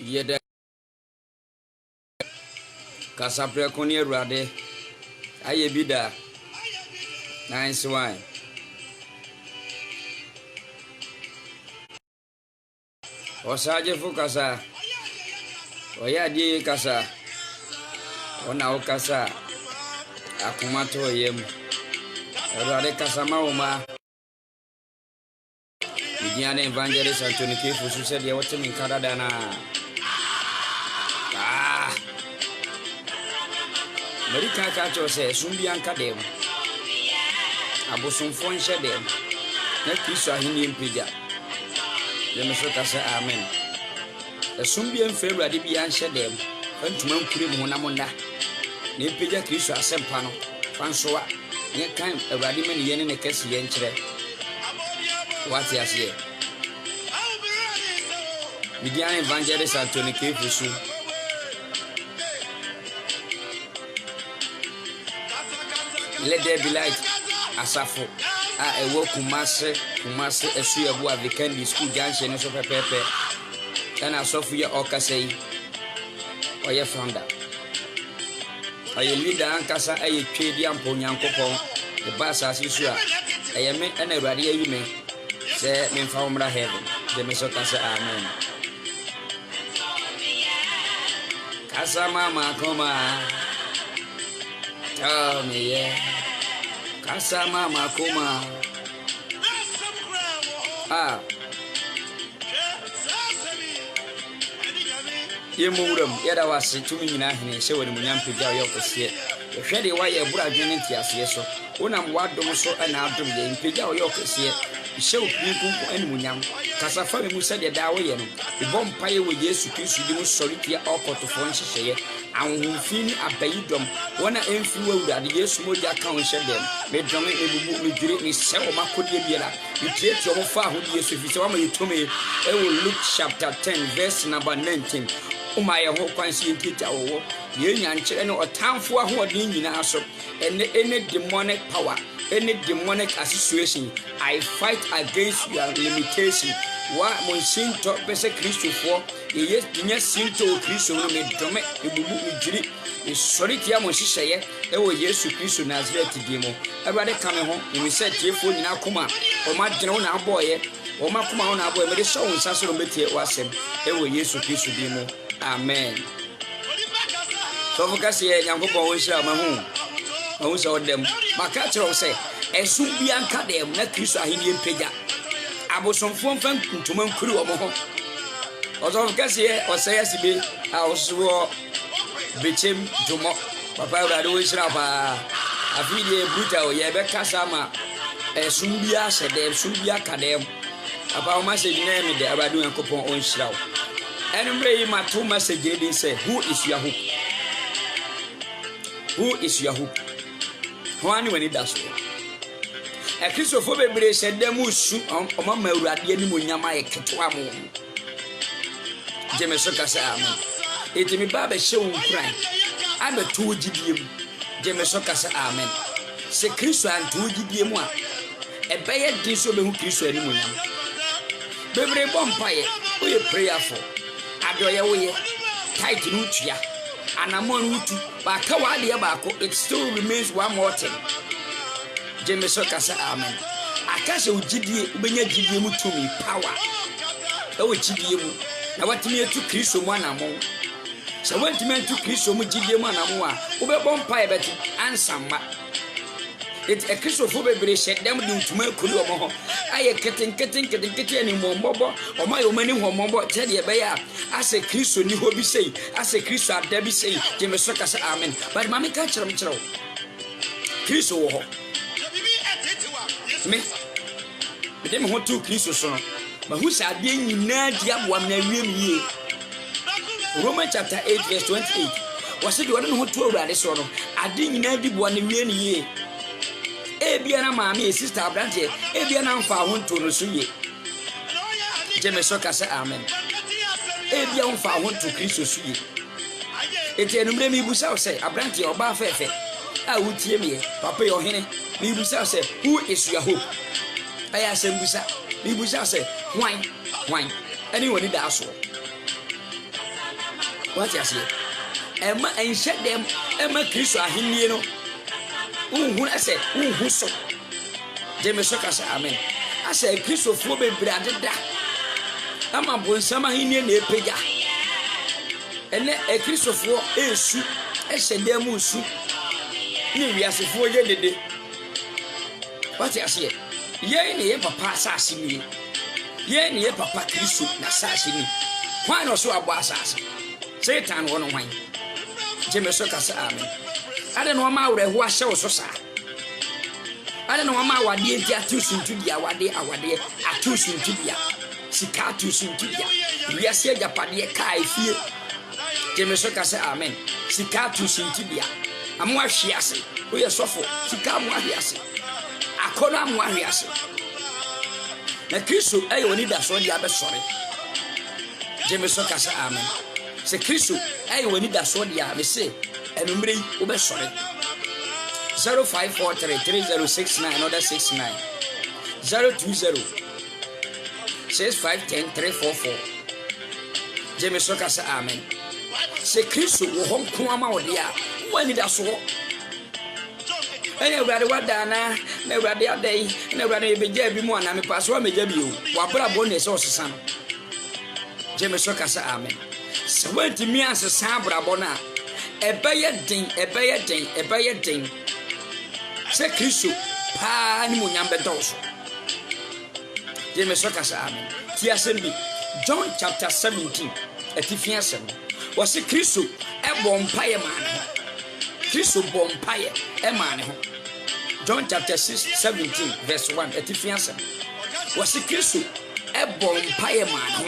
Yede kasapre koni Awurade aye bida nice wine osaje fu kasa oya di kasa ona o kasa akumato yem Awurade kasa maoma Midiane evangelist Anthony Kefu said ye what in Canada na America catch say sumbi anka dem abosomfo nhye dem na Kristo ahini mpija dem so ka say amen sumbi en February bi anhye dem fantuma nkure mu na monda na mpija Kristo asempa no fansoa ne kan Awurade me ne yene ne kase ye nkyere what you say Midian evangelist Anthony Kefu let there be light asafo ewo kumase esu yabu Avikendi school junction so pepepe na asofo ye okasai oye founder aye leader ankasa aye twedi ampo nyankopon the bass asisu a aye me na Awurade ayi me se me fa umra heaven de me so kasa amen kasa mama koma tell me yeah kasa mama koma yemuram yada wase tumi nyina hene se woni munyampagya oyokose hwede waye buradwene ntiase so wonam wadom so ana adom ye mpagya oyokose hyew pinkunku ani munyam kasa fa me musa de dawo ye no ibom paye wo Yesu Kristo di mu soritia okotofo nhyehyeye anhumfini abayidom wona emfi wo Awurade Yesu moja ka won hyedem me dome ebubu me dwire ni sewo makodie biela bitieto mo fa ho Yesu fi se wa ma yetome e wo Luke chapter 10 verse number 19 umaye ho kwansi nkita wo ye nyankyere ne otamfo ahoden nyina so any demonic power any demonic association I fight against your limitation wa monsinto bese Kristo fo ye dinya sinto Kristo no me dome ebubu ejiri isoritia mo hyehyeye e wo Yesu Kristo Nazareth dimo Awurade ka me ho ni se tiefo nyina koma o ma dene wo na aboye o ma koma wo na aboye me de so wonsa so metie wasem e wo Yesu Kristo dimo amen so focus ye nyankopon wo hira ma hu so dem maka kire say esu bi anka dem na Kristo ahini mpagya abosomfo mfa ntuma nkuru wo ho ozo focus ye osaya sibe a oswo bechem jomo papa Awurade wo hira pa afide bruta o ye be kasa ma esu bi a sedem su bi aka dem papa o message na me de Awurade Nyankopon on hira wo anyway my two message dey say who is your hope? Who is your hope? Wani when it does so. A Christopher bebre said dem usu o mama Awurade ani monyama ye ketwa mo. Jemeso kasa amen. Etimi baba hye wo kran. Abe to gidiem. Jemeso kasa amen. Se Kristo anto gidiem a ebeye din so be hu Kristo ani monyam. Bebre bompaye o ye prayerful. Adoye wo ye tight no tua anamon utu ba ka wa de ba ko it still remains one more thing Jemeso kasa amen akase ugidie ubenya gidie mu tumi power e wo gidie mu na watimi etu Kristo mu anamon se wantimi etu Kristo mu gidie mu anamon a ubebom pa ebeti ansamba it a Christopher bebre shed dem di ntuma akuri omo ho aye keten ni mombobo omo ayo mani ho mombo je de be ya ase Kristo ni ho bi sei ase Kristo adabi sei Jemeso kasa amen but mama ka kyerem Kristo wo ho me dem ho tu Kristo so ma hu sa ade nyina di aboam na wiem yie Romans chapter 8 verse 28 wase de wona ho tu Awurade so no ade nyina di bo na wiem yie ebia na maami sister Abrante ebia na mfa ho nto no so ye Jemeso kasa amen ebia mfa ho nto Kristo so ye eti enumre mi busa say Abrante oba fefe a wutie me papa yo hene mi busa say who is your hope aya say busa mi busa say why anyone need that so What you say? Emma and shed them, Emma Christo Ahiniano. Who I said, who so? James Sokas, amen. I said, Christo Phobe Bradda. I'm a boy, some Ahinian Pega. And then a Christo for a soup, a Sedemu soup. Maybe as a 4 year day. What you say? Ye, papa sassy. Ye, papa Christo, Nassassi. Why not so a boss? Satan won wine. James Sokas, amen. I don't know my way, who I show so sad. I don't know my dear too soon to be our day, are too soon to be. Sika too soon to be. We are saying Japadia Kai fear. James Sokas, amen. Sika too soon to be. I'm what she has. We are so for Sika Marias. I call him Marias. The Christo, I will need us on the other sorry. James Sokas, amen. Se Christo, I will need us on the other say. And umbre ube sorry 05433069 another 69 020 6510 344 James Sokas amen. Se Christo wo hon ko ama wo dia wo ni da so ene urade wadana na urade adai na urade beja bi mu ana me paso wa meja bi o wa bra bo ne se osesa no James Sokas amen. Se wanti mi asesa bra bo na ebeye den se Christo pa ni mo nyambe doso James Sokas amen. Ti asembi John chapter 17 etifiasem was Christo e bompaye man Christo bompaye e man ho John chapter 17 verse 1 etifiasem was Christo e bompaye man ho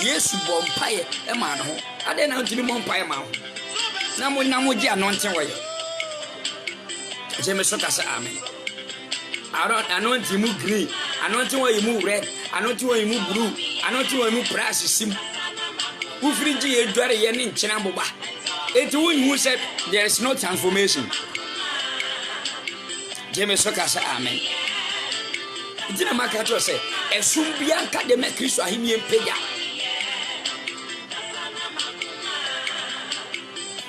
Yesu bompaye e man ho ade na ntimi bompaye man ho Namu ji anointing way. James Sokas amen. Anointing mu green, anointing way mu red, anointing way mu blue, anointing way mu brass sim. Who friji e dware ye ne nchena boba. It who said there is no transformation. James Sokas amen. Dina makato say esum bia nka de me Christo ahimie mpega.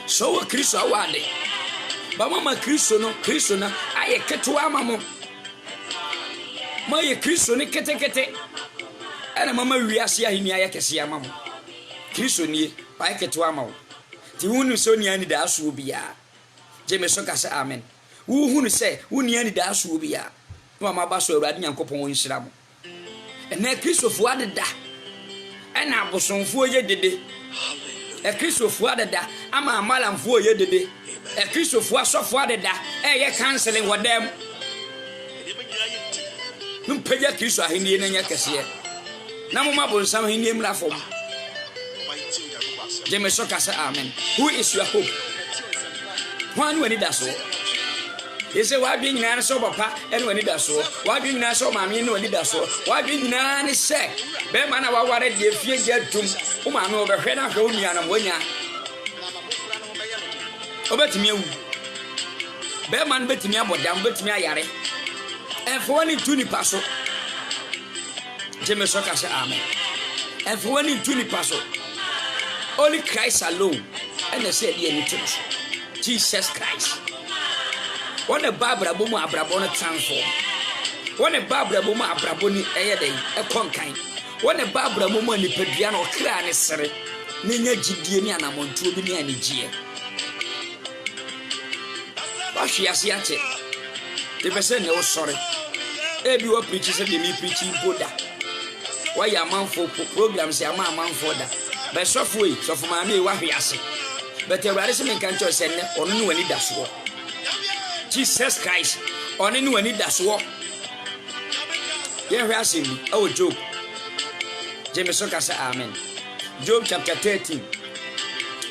So Christo awade. Ba mama Christo no aye keto amamo. Ma ye Christo ne kete. Ana mama wiase ahini aye kese amamo. Christo nie ba ye keto amamo. Ti hunu so ni ani da so bia. James Sokas amen. Wo hunu se wo ni ani da so bia. No ma ba so Awurade Nyankopon won hyira mo. Ena Christo fu adeda. Ena abosonfo ye dede. E Christo fu adeda ama amalamfo ye dede. E Christo fu asofo adeda ye canceling wodem. Num peja Christo ahini na nya kese. Na mo mabonsam ahini emra fom. James Sokas amen. Who is your hope? One when it does so. He said, why being an so papa and when it does so? Why being an so mammy and when it does so? Why being an is sack? Beman, I wanted the fear get to Oman over head and hold me on a winner. Over to me. Beman bet me about down, bet me a yare. And for one in Tuni Paso, James Sokas amen. And for one in Tuni Paso, only Christ alone. And they said, Jesus Christ. When a Barbara Boma Abrabona transform. When a Barbara Boma Abraboni Ayade, a conkain. When a Barbara Boma ni Pediano Cran is Sere, Nina Gideon and Montubini and Gia. But she has yet. The person no sorry. Every one preaches and me preaching Buddha. Why a man for programs, a man for that. But software, so for my me, what he has. But the Radisson can't send or no any dash war. Jesus Christ, on any one that's war. You're asking me, oh, Job. James Sokas, amen. Job chapter 13,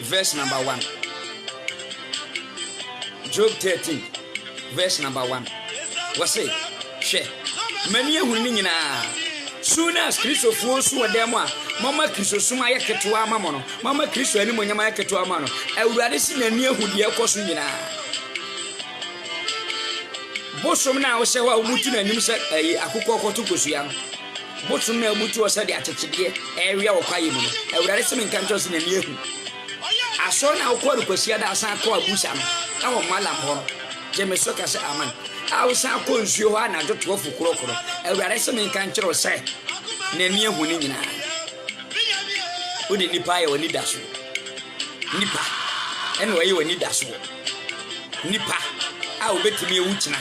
verse number 1. Job 13, verse number 1. What's it? Share. Many are winning now. Soon as Christo falls to a demo, Mama Christo Suma Yaketua Mamono, Mama Christo and Monyama Yaketua Mano. I would rather see a near who dear Cosmina. Bosom now say, well, Mutin and himself, a Kuko to Kusian. Bosom now Mutu said the Atachia area of Kayim. I would rather see in countries in a near. aso na ukwa rukwasi ada asan kwa abusa no na wo malam ho jeme so ka se aman awusa ko nsuo ho na dwoto fukurokoro awurare se men kan kyerɛ sɛ na ni ehu ni nyina odi nipa ye woni daso nipa ene waye woni daso nipa a obetimi ewu kyina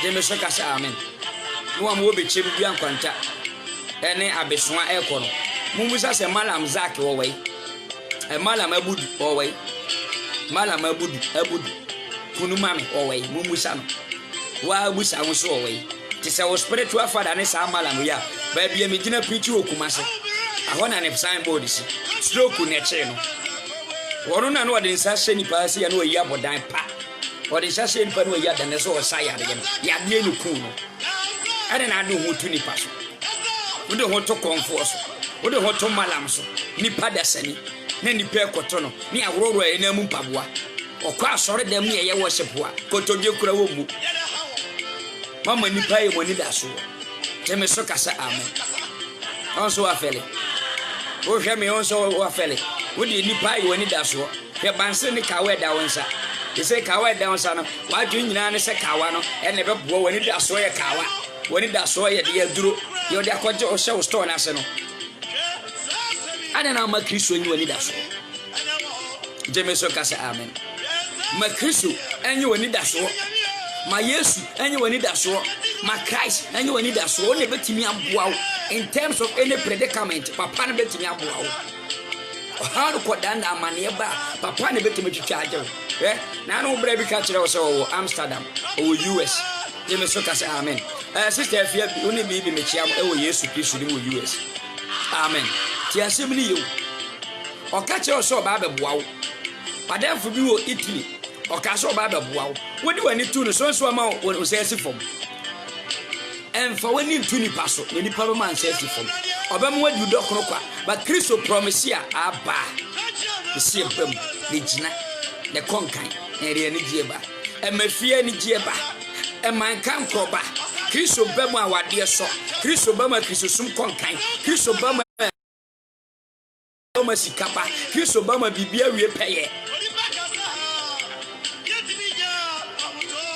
jeme so ka se amen no am wo bechem bia nkwanta ene abesoa ekono mumusa se malam zak wo wai malam abudu wo wai malam abudu kunu mami wo wai mumusa no wa abusa wo so wo wai ti se wo spiritual father ne sa malam ya ba bia me gina preach wo kumase ahona ne sign board si stroke ne che no wono na no ode nsa hye ni pa se ya no yi abodan pa ode nsa hye ni pa no yi adan so wo sa ya de no ya de no ku no ade na ade ho tu ni pa so wode ho to konfo so wode ho to malam so ni pada sani na ni pe koto no ni awororo e na mu mpaboa okwa asore dem ne ye worship a kotodwe kura wo mu mama ni pa ye mo ni da so teme so kasa amen onso afele wo hwe me onso wo afele wode ni pa ye woni da so hwe banse ni kawe da wonsa ise kawa da wonsa no wadwe nyina ne se kawa no e ne bebo woni da so ye kawa woni da so ye de duro yo de akwaje o hye o store na se no ana na ma Kristo nyi woni da so jeme so kasa amen ma Kristo enyi woni da so ma Yesu enyi woni da so ma Christ enyi woni da so ne betimi aboa in terms of any predicament papa ne betimi aboa how to quote down amane ba papa ne betimi twitwa aje na no bra bi ka kire wo se wo Amsterdam o US jeme so kasa amen sister afia bi oni bi mechiam e wo Yesu Kristo ni wo US amen ti asem ni yo o ka kire wo se oba beboa wo padamfo bi wo Italy o ka se oba beboa wo wodi wani tu no so ma wo se asifom emfa wani tu ni paso ni pa ma se asifom obam wadi dokoro kwa ba Kristo promise ya aba isi ebam ni gina ne konkan ne re ni gieba emafie ni gieba emankan kroba Kristo bam awade so Kristo bam Kristo sum konkan Kristo bam sikapa Kristo bam bibia wie peye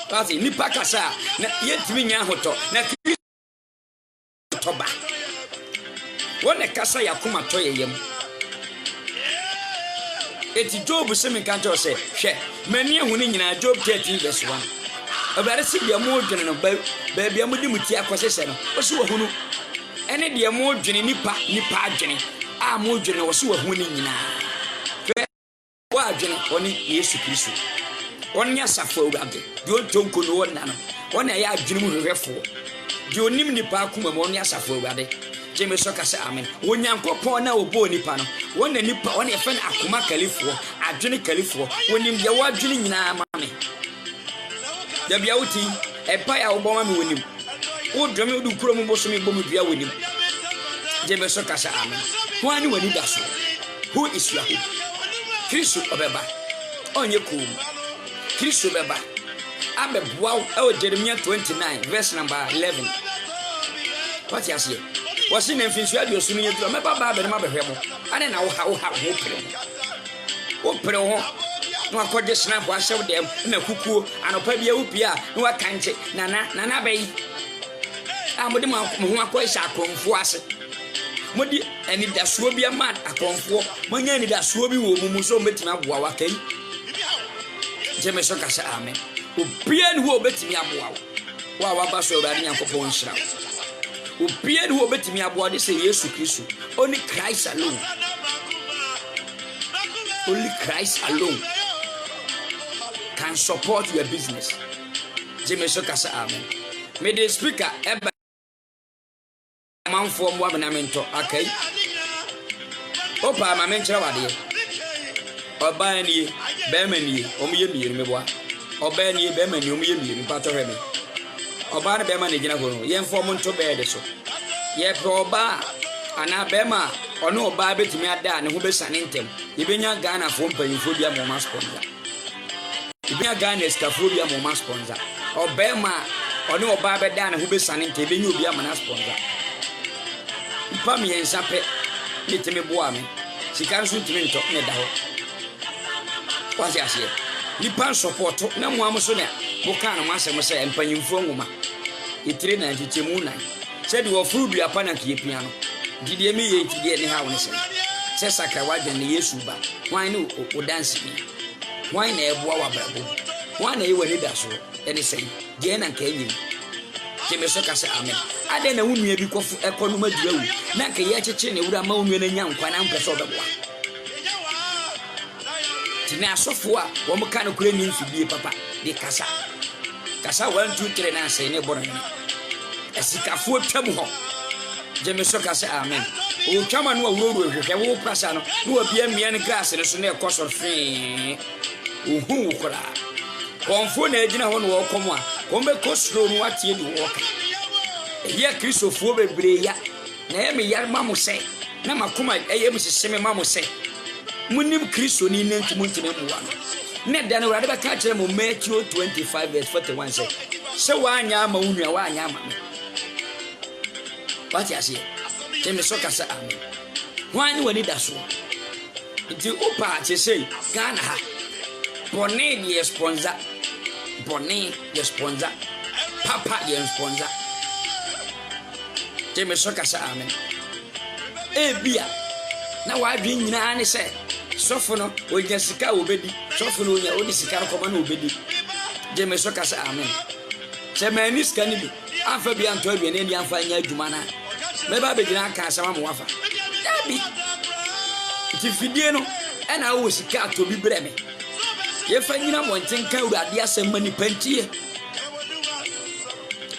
kasi ni pakasa na yetimi nya hoto na Kristo ba wona kasa yakoma to yeyem eti Job se me kanto se hwe mani ehu ni nyina Job 13 verse 1 obare si bia mo dwene no ba bia mo di muti akosese no o se wahunu ene de mo dwene nipa adwene a mo dwene o se wahunu ni nyina wa adwene oni Yesu Kristo oni asafo awurade de o tonko no wona no wona ya adwene mu hwehwefo de onim nipa akoma mo oni asafo awurade jeme so kasa amen wonyankopon na obo nipa no wona nipa wona efe na akoma kalifo adwene kalifo wonim de wa adwene nyina mame da bia wuti epa ya obo mame wonim wo dweme odu kuro mu boso me bomu dua wonim jeme so kasa amen ho ani wani daso who is your hope Kristo obeba onye kum Kristo beba abeboa o Jeremiah 29 verse number 11 what you say wasi na mfinsu ade osu ni yedro meba ba be ma behwe mo ane na wo ha wo pere ho no akode snap wa hyew dem na kukuo anopa bia upia no wakanche nana bai amode ma ho akohye akonfo ase modi ani dasuo bia ma akonfo manya ani dasuo bi wo mumu so betimi aboa wakai jeme so kasa amen obia ni wo betimi aboa wa wa ba so urade nyankopon hyira obia ni wo betimi aboa de se Yesu Kristo only Christ alone can support your business jeme so kasa amen me the speaker eba man form wa na mento akai opa ma menchira wade oba ni be mani omuye mienu meboa oba ni be mani omuye mienu pato hweme oba ne be mani gina ho no ye form nto be de so ye pro oba ana be ma ono oba betimi ada ne ho besane ntem ibenya Ghana fo mpanyimfo bia mo ma sponsor ibenya Ghana skafo bia mo ma sponsor oba ma ono oba be da ne ho besane ntem ibenya obi ama na sponsor pam yensa pe mitime boa me sika nso ntimi nto ne da ho wasi ase ni pan support na mo amso ne mo kan no asem se empanyimfo nwoma itire na ntitemu nan se de wo furu dua pa na kie pia no didie mi ye didie ne ha woni se sakra wadwe ne Yesu ba wan ne o dance ni wan na eboa wa brabo wan na ye wani da so ene sei die na nka enyim keme so ka se amen ade na wunua bi kofu ekono madura wu na nka ye cheche ne wura ma wunua na nya nkwa na mpɛ so obeboa tina asofo a wo mo ka no kure ni mfidie papa de kasa 1 2 3 na se ne bono ni esikafo twam ho jeme so ka se amen o twama no awuro hwehwe wo prasa no no obia mmia ne grass ne so na ekoso fe ohu ukora konfo na agina ho no wo komo a kombe kosro no atie di wo ka ye kristofo bebre ya na ye me yar mamu se na makoma eye mu seseme mamu se munim kristo ni nantumu ntime mu wa ne da no rade ba ka kire mu Matthew 25:41 se wa anya ma unua wa anya ma me wati ase teme so kasa amen wani wani da so nti opa che sei Ghana ha bone die sponsor papa die sponsor teme so kasa amen ebia na wa dwen nyina ne se sofo no onya sika obedi sofo no onya odi sika ko ma na obedi teme so kasa amen se mani sika ni bi afa bi anto bi ne ndi afa nya adwuma na meba be gina ka asama mo wafa dabi ti fidie no ena wo sika to bi breme ye fa nyina mo ntenka urade asem mani pantie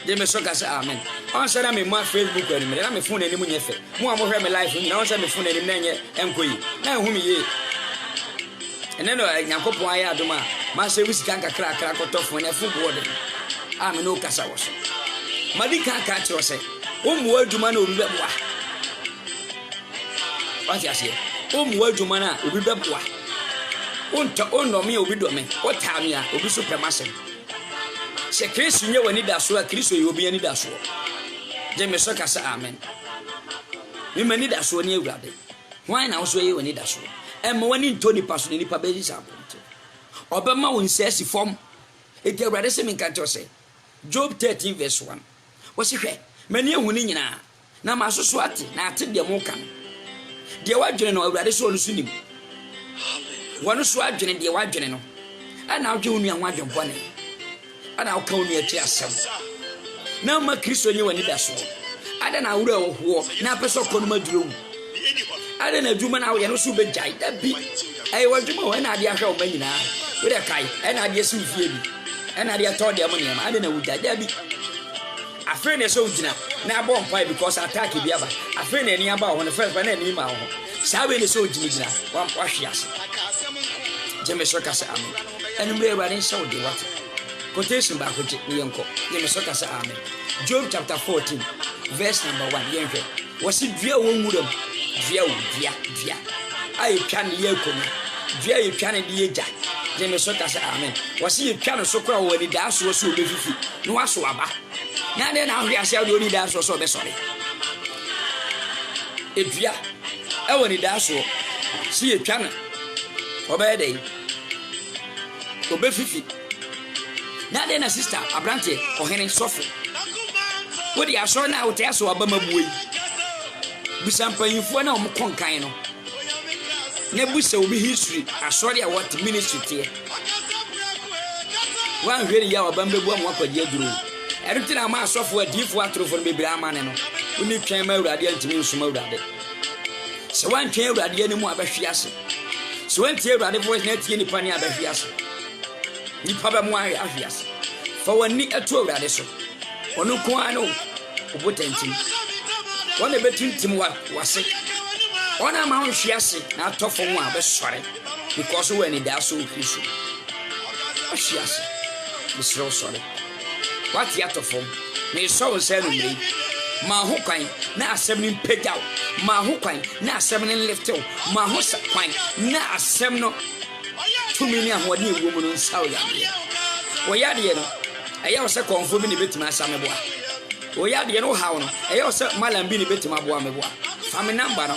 de me so ka se amen on sera me mo Facebook ani me na me phone ani mo nyefe mo a mo hwe me live na on sera me phone ani na nye enkoyi na hu me ye eneno nyankopon aye adoma ma se wisika nkakra ko tofo na fu board amen no kasa wo so madika ka kiro se omu adwuma na obi beboa wati ase omu adwuma na obi beboa onno me obi do me otame a obi supremacy se Kristo nye wani da so a Kristo ye obi ani da so je me so kasa amen me mani da so ni awurade wan na wo so ye wani da so emma wani ntoni paso ni pa beji sa ponte obema won sesi form eti awurade se me kan to se Job 13:1 wasi hwe mani ehuni nyina na masoso ate na ate de mo kan de wadwene no awurade so no sunim wonu so adwene de wadwene no ana awje onu an wadwon bone ana awka onu ati asem na ma Kristo nye wani da so ada na awura wo na peso kono maduro ada na dwuma na wo no so be jai da bi ai wadwuma wo na ade ahwa wo manyina wo de kai ai na ade esi fie bi ai na ade to de mo ne ma ada na wuja da bi afre ne so ugina na abon pai because attack bi aba afre ne ni aba ho ne first na ni ma ho sabe ne so ugina wa hwe ase jeme so kasa amen enumre ebare nsaw de wat quotation ba hoje ni yenko jeme so kasa amen Job chapter 14 verse number 1 yenhwe wasi dua wo nwuram dua ai twa ne yekono dua ye twa ne de yeja jeme so kasa amen wasi ye twa no so kra wo ni da so so obefifi no aso aba na de na ahwe ase ade oni da so be sore edua e woni da so si etwa na obe dey obe fifi na de na sister abrante ohene sofo wodi aso na wote aso aba mabuoi bisampanyifo na omkonkan no na busa obi history asori a what ministry tie wan hwere ya aba mbebu am akwaje aduro erutina ma asofo adifo atrofo no bebira amane no uni twen ma awurade antimi nsoma awurade se wan twen awurade ani mu abahwe ase se wan tie awurade voice na tie nipa ni abahwe ase nipa ba mu ahwe ase fa wani eto awurade so onu ko ano obotantim wona betintim wase ona ma hwe ase na atofo mu abesore because when it does so Kristo hwe ase bisro sorry what ya atofo me so say no me ma ho kwan na asem ni pegaw ma ho kwan na asem ni liftew ma ho kwan na asem no tumi ni ahode ewo mu no nsaw ya wo ya de no eya se konfo bi ni betima asame boa wo ya de no hawo no eya se malam bi ni betima boa me boa fa me number no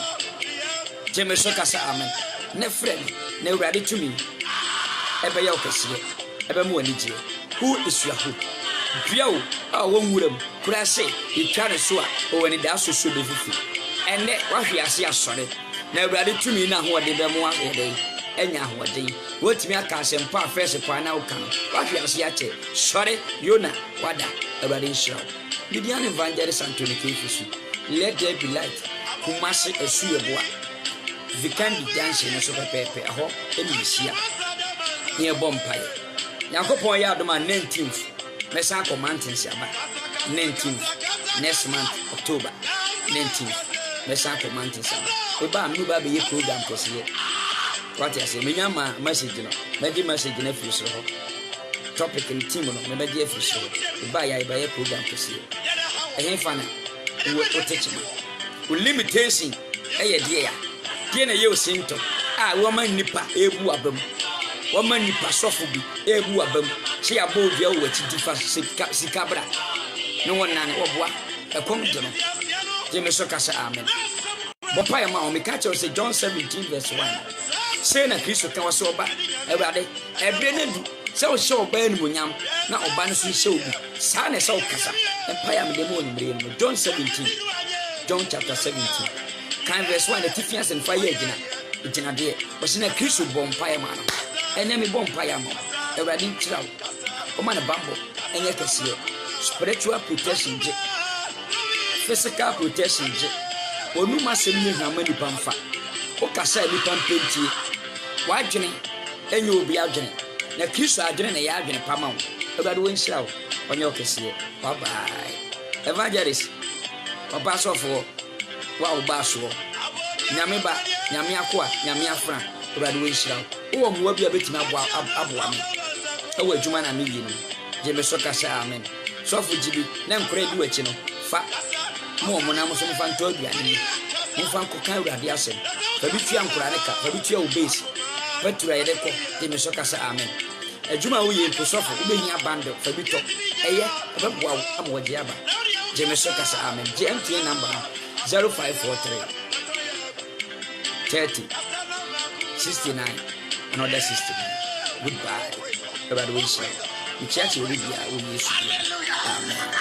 Jeme so kasa amen ne friend na urade tumi ebe ya okese ebe mu anije who is your hope duawo a wonwuram kura se itwa ne so a o wani da so so be fifi enne wahwe ase asore na urade tumi na ho de be mu ahede enya ahoden wotimi aka sempa first pa na uka wahwe ase ache sore yona wada urade nshira bidian evangelist Anthony Kefisu let there be light kumase esu yeboa vikandi janse no so pepe aho emisia ne bompaye yakopon ya adoma 19th mesa commandments aba 19th next month October 19th mesa commandments aba we ba mu ba be ye program kosiye what you say menya ma message no meji message na fi so ho topic in team no me meji fi so we ba ya ye program kosiye ehin fana we otechima we limitation eye de ya die na ye osinto a wo man nipa ebu abam wo man nipa sofo bi ebu abam se ya bo dia wo ti difa sikabra no wonan wo boa ekom de no je me so kasa amen bo pa ya ma o me ka che say John 17:1 say na Kristo kan waso oba ewade ebre na du se o she oba enu munyam na oba no so she obi sa na se o kasa empa ya me de mo nimre no John 17 John chapter 17 kan verse 1 the tifias and fire gina de but na Kristo bompa ma no enya me bompa ya ma ewade nchira o ma na bambo enya kase spiritual protection je physical protection je onu masem ni hama ni pamfa o kasa ni pampentie wadwene enya obi adwene na Kristo adwene na ya adwene pama wo ewade wo nchira wo onye okese bye bye evangelist papa sofo wa obaso nyame ba nyame akoa nyame afra ewade wo nchira wo mo bia betima aboa me ewo adwuma na me yi no je me so kasa amen sofo jibi na nkora bi wachi no fa mo na mo so mfa nto aduane ni mfa nkoka ewade asem fa bi tua nkora ne ka fa bi tua obese fa tura yede ko je me so kasa amen adwuma wo ye sofo wo behia bando fa bi to eye ebeboa amwaje aba je me so kasa amen GMTN number 0543 30 69 another 69 goodbye everybody will say the church will be amen.